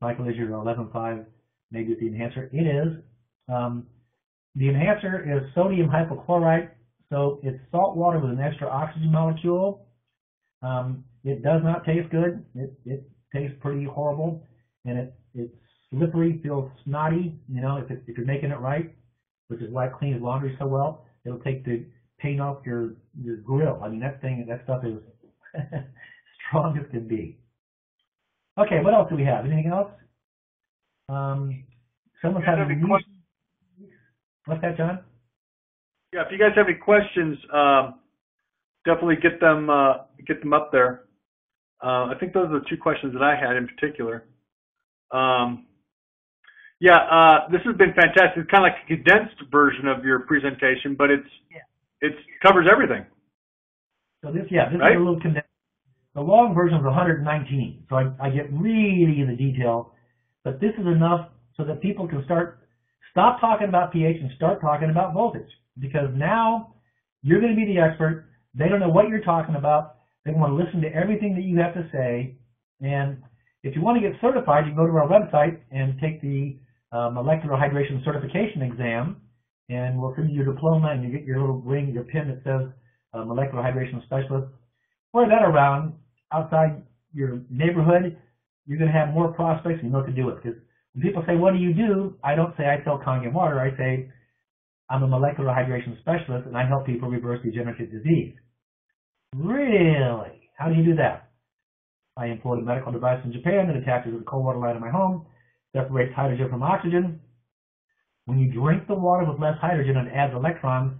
Michael, is your 11.5 made with the enhancer? It is. The enhancer is sodium hypochlorite, so it's salt water with an extra oxygen molecule. It does not taste good. It tastes pretty horrible, and it's slippery, feels snotty, you know, if you're making it right, which is why it cleans laundry so well. It'll take the paint off your grill. I mean, that stuff is strong as can be. Okay, what else do we have? Anything else? Someone's having a question. What's that, John?
Yeah, if you guys have any questions, definitely get them up there. I think those are the 2 questions that I had in particular. This has been fantastic. It's kind of like a condensed version of your presentation, but it covers everything.
So this right? Is a little condensed. The long version is 119, so I get really into detail, but this is enough so that people can stop talking about pH and start talking about voltage, because now you're going to be the expert. They don't know what you're talking about. They want to listen to everything that you have to say, and if you want to get certified, you can go to our website and take the molecular hydration certification exam, and we'll send you your diploma, and you get your little ring, your pin that says molecular hydration specialist. Wear that around outside your neighborhood. You're going to have more prospects, and you know what to do with. Because when people say, what do you do? I don't say I sell Kangen water. I say I'm a molecular hydration specialist, and I help people reverse degenerative disease. Really? How do you do that? I import a medical device from Japan that attaches to the cold water line of my home, separates hydrogen from oxygen. When you drink the water with less hydrogen and adds electrons,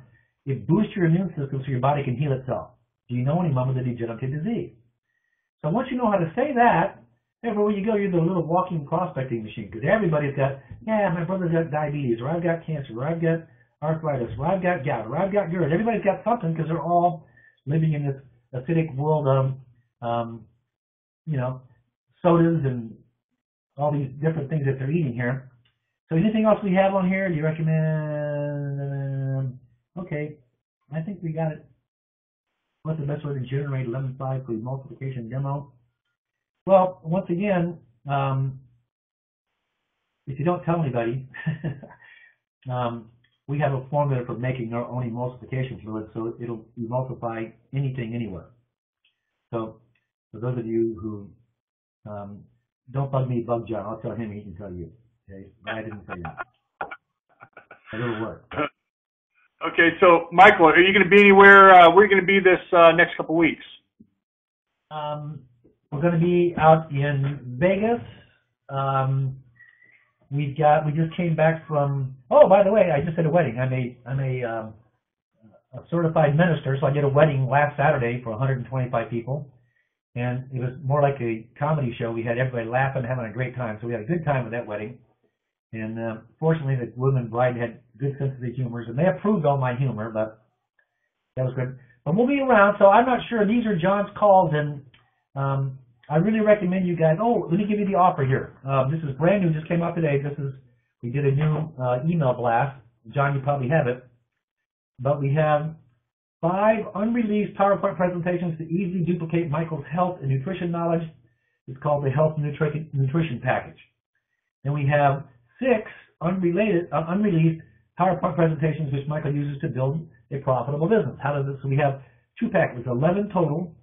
it boosts your immune system so your body can heal itself. Do you know anyone with a degenerative disease? So once you know how to say that, everywhere you go, you're the little walking prospecting machine, because everybody's got, my brother's got diabetes, or I've got cancer, or I've got arthritis, or I've got gout, or I've got GERD. Everybody's got something because they're all living in this acidic world of, sodas and all these different things that they're eating here. So anything else we have on here? Do you recommend? Okay, I think we got it. What's the best way to generate 11.5 for the multiplication demo? Well, once again, if you don't tell anybody, we have a formula for making our own emulsification fluid, so it'll emulsify anything, anywhere. So For those of you who don't bug me, bug John. I'll tell him, he can tell you. Okay, but I didn't tell you. A little work.
Okay, so Michael, are you going to be anywhere? Where are you going to be this next couple weeks?
We're going to be out in Vegas. We just came back from. Oh, by the way, I just had a wedding. I'm a certified minister, so I did a wedding last Saturday for 125 people, and it was more like a comedy show. We had everybody laughing, having a great time. So we had a good time with that wedding. And fortunately, the woman bride had good sense of the humor, and they approved all my humor, but that was good. But we'll be around, so I'm not sure. These are John's calls, and I really recommend you guys. Oh, let me give you the offer here. This is brand new, just came out today. We did a new email blast. John, you probably have it. But we have 5 unreleased PowerPoint presentations to easily duplicate Michael's health and nutrition knowledge. It's called the Health and Nutrition Package. And we have 6 unreleased PowerPoint presentations which Michael uses to build a profitable business. How does this? So we have 2 packages, 11 total.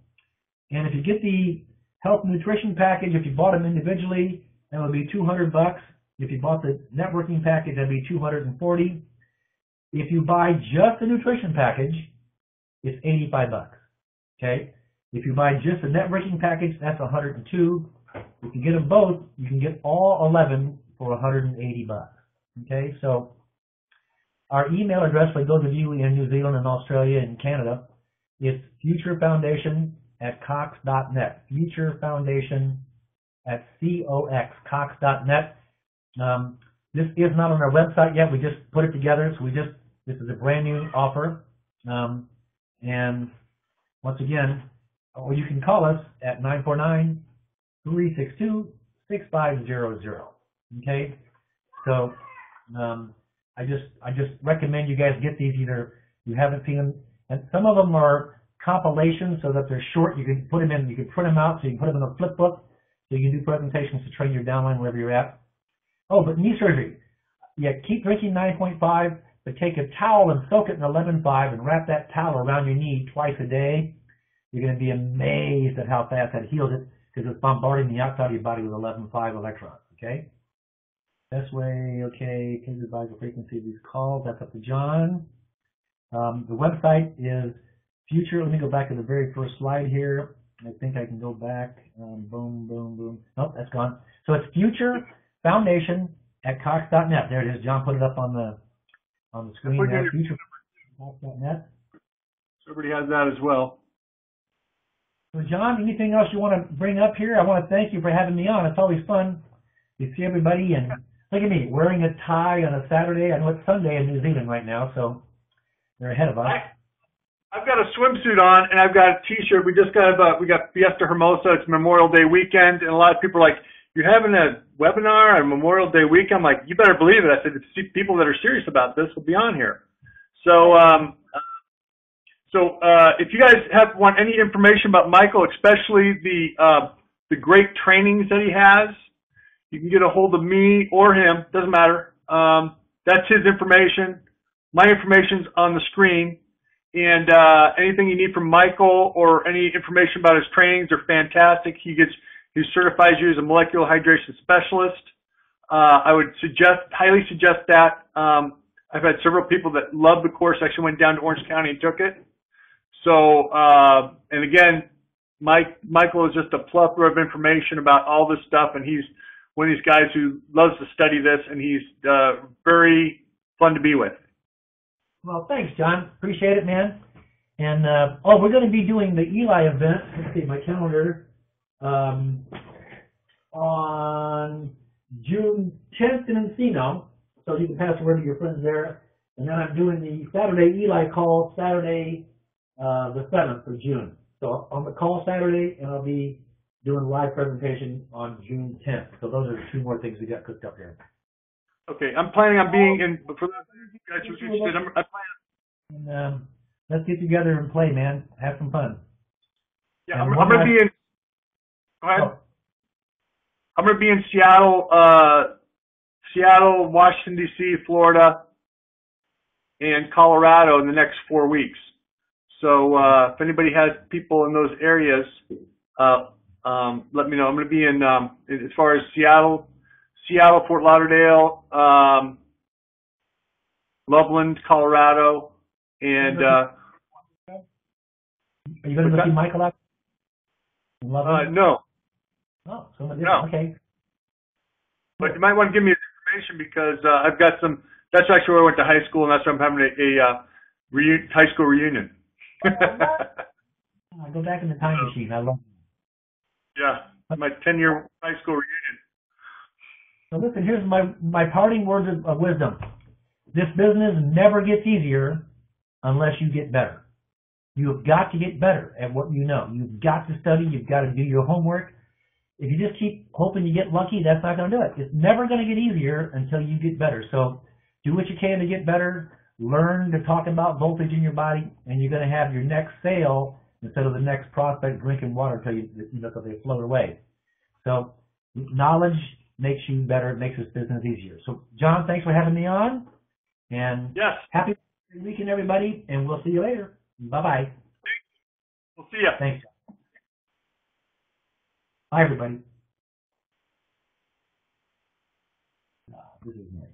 And if you get the Health and Nutrition Package, if you bought them individually, that would be $200. If you bought the networking package, that'd be $240. If you buy just the nutrition package, it's $85. Okay. If you buy just the networking package, that's $102. If you get them both, you can get all 11 for $180. Okay. So our email address for those of you in New Zealand and Australia and Canada is futurefoundation@cox.net. Futurefoundation@cox.net. This is not on our website yet. We just put it together. So this is a brand new offer. And once again, or you can call us at 949-362-6500. Okay. So I just recommend you guys get these. Either you haven't seen them, and some of them are compilations so that they're short. You can put them in. You can print them out so you can put them in a flip book so you can do presentations to train your downline wherever you're at. Oh, but knee surgery. Yeah, keep drinking 9.5, but take a towel and soak it in 11.5 and wrap that towel around your knee twice a day. You're going to be amazed at how fast that heals it because it's bombarding the outside of your body with 11.5 electrons. Okay. Best way. Okay. Please advise the frequency of these calls. That's up to John. The website is Future. Let me go back to the very first slide here. I think I can go back. Boom, boom, boom. Nope, that's gone. So it's futurefoundation@cox.net. There it is. John put it up on the screen there. Futurefoundation.net.
So everybody has that as well.
So John, anything else you want to bring up here? I want to thank you for having me on. It's always fun to see everybody. And look at me, wearing a tie on a Saturday. I know it's Sunday in New Zealand right now, so they're ahead of us.
I've got a swimsuit on and I've got a T-shirt. We got Fiesta Hermosa. It's Memorial Day weekend, and a lot of people are like, "You're having a webinar on Memorial Day weekend?" I'm like, "You better believe it." I said, "People that are serious about this will be on here." So, if you guys want any information about Michael, especially the great trainings that he has, you can get a hold of me or him. Doesn't matter. That's his information. My information's on the screen. And anything you need from Michael or any information about his trainings are fantastic. He certifies you as a molecular hydration specialist. I would highly suggest that. I've had several people that love the course, actually went down to Orange County and took it. So, and again, Michael is just a plethora of information about all this stuff, and he's one of these guys who loves to study this, and he's very fun to be with.
Well, thanks, John. Appreciate it, man. And, we're going to be doing the Eli event. Let's see, my calendar. On June 10th in Encino. So you can pass the word to your friends there. And then I'm doing the Saturday Eli call, Saturday, the 7th of June. So on the call Saturday, and I'll be doing a live presentation on June 10th. So those are the 2 more things we got cooked up here. Okay,
I'm planning on being in, for those guys who are interested, I plan.
And, let's get together and play, man. Have some fun.
Yeah, I'm going to be in, go ahead. Oh. I'm going to be in Seattle, Washington, D.C., Florida, and Colorado in the next 4 weeks. So if anybody has people in those areas, let me know. I'm going to be in, as far as Seattle, Fort Lauderdale, Loveland, Colorado, and
Are you going to go see Michael out in Loveland?
no.
Oh, someone
No.
Okay.
But you might want to give me information because I've got some. That's actually where I went to high school, and that's where I'm having a high school reunion.
I go back in the time machine. I love it.
Yeah, my 10-year high school reunion.
So listen, here's my parting words of wisdom. This business never gets easier unless you get better. You've got to get better at what you know. You've got to study. You've got to do your homework. If you just keep hoping you get lucky, that's not going to do it. It's never going to get easier until you get better. So do what you can to get better. Learn to talk about voltage in your body, and you're going to have your next sale instead of the next prospect drinking water until until they float away. So knowledge makes you better. It makes this business easier. So John, thanks for having me on. And
yes,
happy weekend, everybody, and we'll see you later. Bye-bye.
We'll see you.
Thanks. Bye, everybody. This is nice.